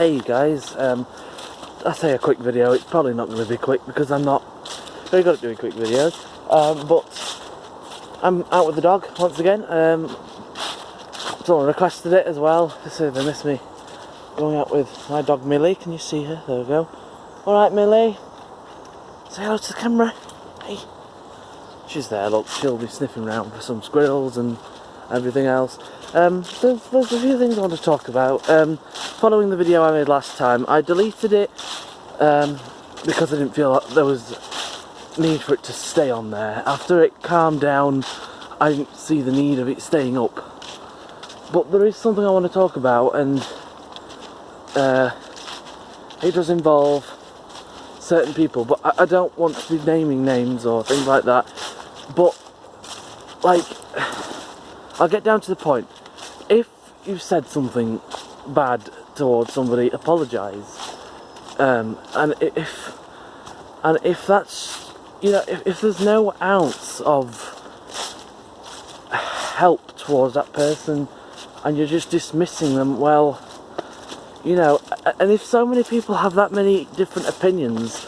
Hey guys, I say a quick video, it's probably not going to be quick because I'm not very good at doing quick videos, but I'm out with the dog once again. Someone requested it as well, so they miss me going out with my dog Millie. Can you see her? There we go. Alright Millie, say hello to the camera. Hey. She's there, look, she'll be sniffing around for some squirrels and everything else. There's a few things I want to talk about. Following the video I made last time, I deleted it because I didn't feel like there was need for it to stay on there. After it calmed down, I didn't see the need of it staying up. But there is something I want to talk about, and it does involve certain people, but I don't want to be naming names or things like that. But, like, I'll get down to the point. If you've said something bad towards somebody, apologise. And if that's, you know, if there's no ounce of help towards that person and you're just dismissing them, well, you know, and if so many people have that many different opinions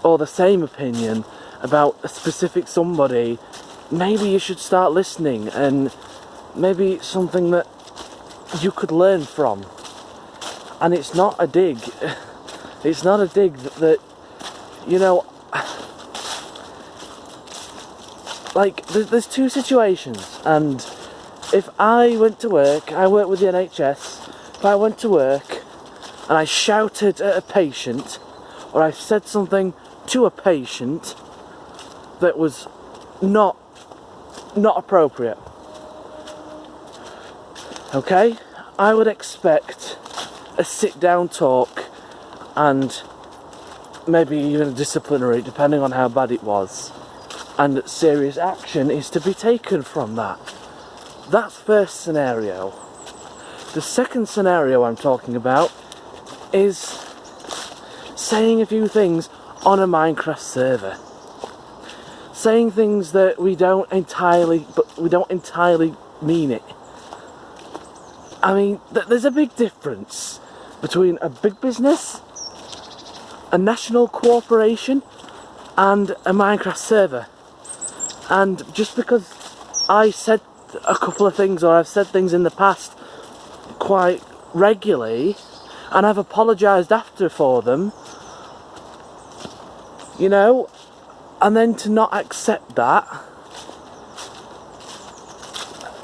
or the same opinion about a specific somebody, maybe you should start listening, and maybe it's something that you could learn from. And it's not a dig. It's not a dig that you know, like, there's two situations, and if I went to work, I work with the NHS, if I went to work and I shouted at a patient, or I said something to a patient that was not appropriate, okay, I would expect a sit-down talk and maybe even a disciplinary, depending on how bad it was, and serious action is to be taken from that. That's first scenario. The second scenario I'm talking about is saying a few things on a Minecraft server. Saying things that we don't entirely mean it. I mean, there's a big difference between a big business, a national corporation, and a Minecraft server. And just because I said a couple of things, or I've said things in the past quite regularly, and I've apologised after for them, you know, and then to not accept that,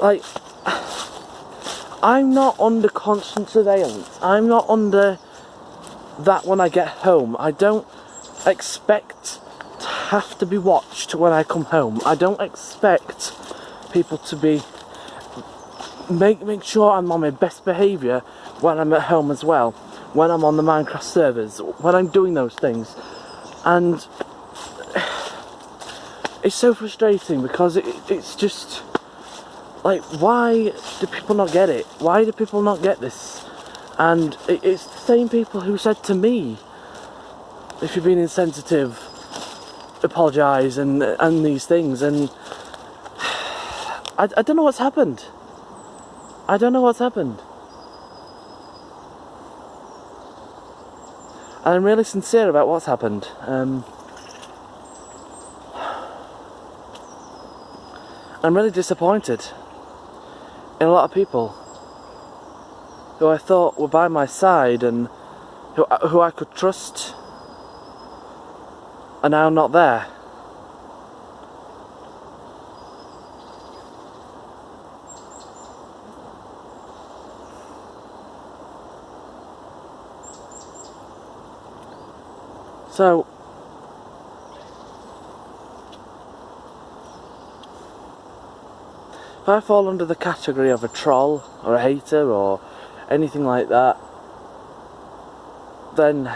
like, I'm not under constant surveillance. I'm not under that when I get home. I don't expect to have to be watched when I come home. I don't expect people to be make sure I'm on my best behaviour when I'm at home as well, when I'm on the Minecraft servers, when I'm doing those things. And it's so frustrating because it's just like, why do people not get it? Why do people not get this? And it's the same people who said to me, if you've been insensitive, apologise and these things. And I don't know what's happened. I don't know what's happened. And I'm really sincere about what's happened. I'm really disappointed in a lot of people who I thought were by my side and who I could trust are now not there. So, if I fall under the category of a troll or a hater or anything like that, then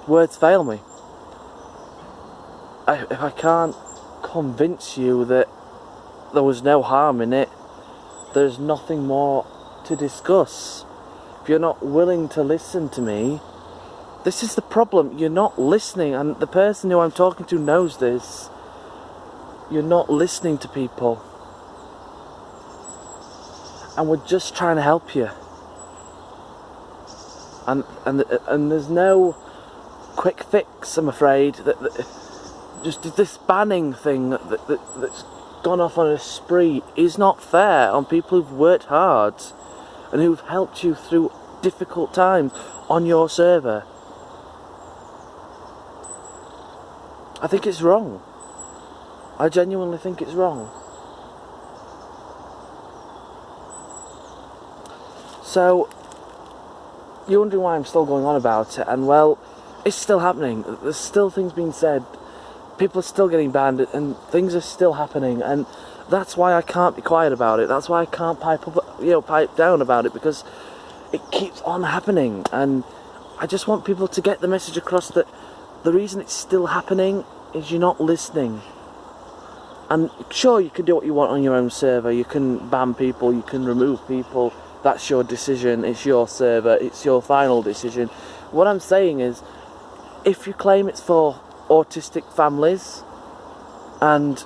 words fail me. If I can't convince you that there was no harm in it, there's nothing more to discuss. If you're not willing to listen to me, this is the problem. You're not listening, and the person who I'm talking to knows this. You're not listening to people. And we're just trying to help you. and there's no quick fix, I'm afraid. That just this banning thing that's gone off on a spree is not fair on people who've worked hard and who've helped you through difficult times on your server. I think it's wrong. I genuinely think it's wrong. So, you're wondering why I'm still going on about it, and well, it's still happening. There's still things being said. People are still getting banned, and things are still happening, and that's why I can't be quiet about it. That's why I can't pipe down about it, because it keeps on happening, and I just want people to get the message across that the reason it's still happening is you're not listening. And sure, you can do what you want on your own server. You can ban people, you can remove people. That's your decision, it's your server, it's your final decision. What I'm saying is, if you claim it's for autistic families and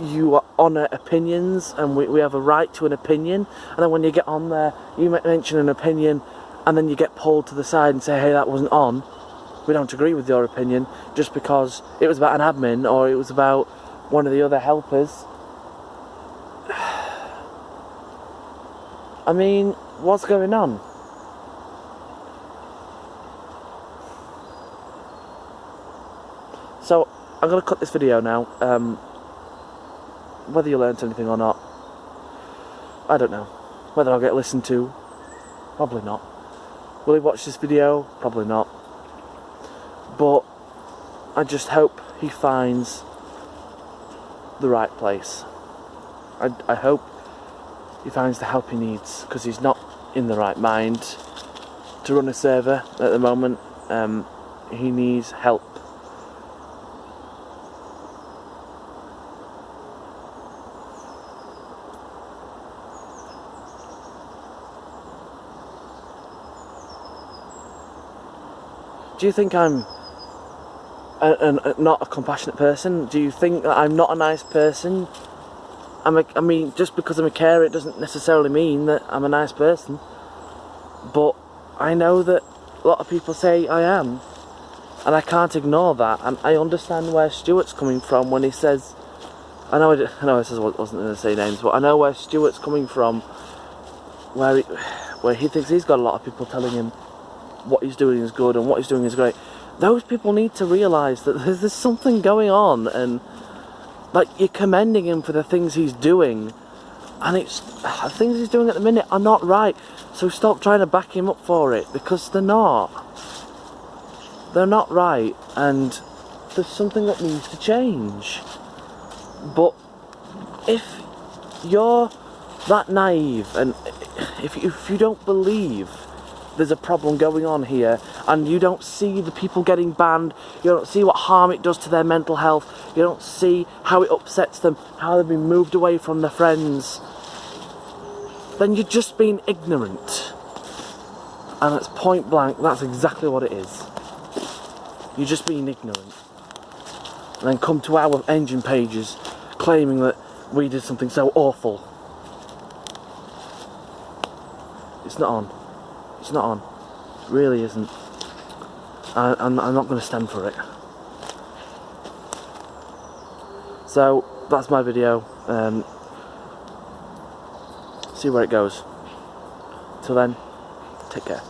you honour opinions, and we have a right to an opinion, and then when you get on there you mention an opinion and then you get pulled to the side and say, hey, that wasn't on, we don't agree with your opinion, just because it was about an admin or it was about one of the other helpers. I mean, what's going on? So, I'm going to cut this video now. Whether you learnt anything or not, I don't know. Whether I'll get listened to, probably not. Will he watch this video? Probably not. But I just hope he finds the right place. I hope he finds the help he needs, because he's not in the right mind to run a server at the moment. He needs help. Do you think I'm not a compassionate person? Do you think that I'm not a nice person? I mean, just because I'm a carer, it doesn't necessarily mean that I'm a nice person. But I know that a lot of people say I am, and I can't ignore that. And I understand where Stuart's coming from when he says, I know I wasn't going to say names, but I know where Stuart's coming from, where he thinks he's got a lot of people telling him what he's doing is good and what he's doing is great. Those people need to realise that there's something going on, and like, you're commending him for the things he's doing, and it's the things he's doing at the minute are not right. So stop trying to back him up for it, because they're not. They're not right, and there's something that needs to change. But if you're that naive, and if you don't believe there's a problem going on here, and you don't see the people getting banned, you don't see what harm it does to their mental health, you don't see how it upsets them, how they've been moved away from their friends, then you're just being ignorant. And it's point blank, that's exactly what it is. You're just being ignorant. And then come to our engine pages claiming that we did something so awful. It's not on. It's not on. It really isn't. I'm not going to stand for it. So, that's my video. See where it goes. Till then, take care.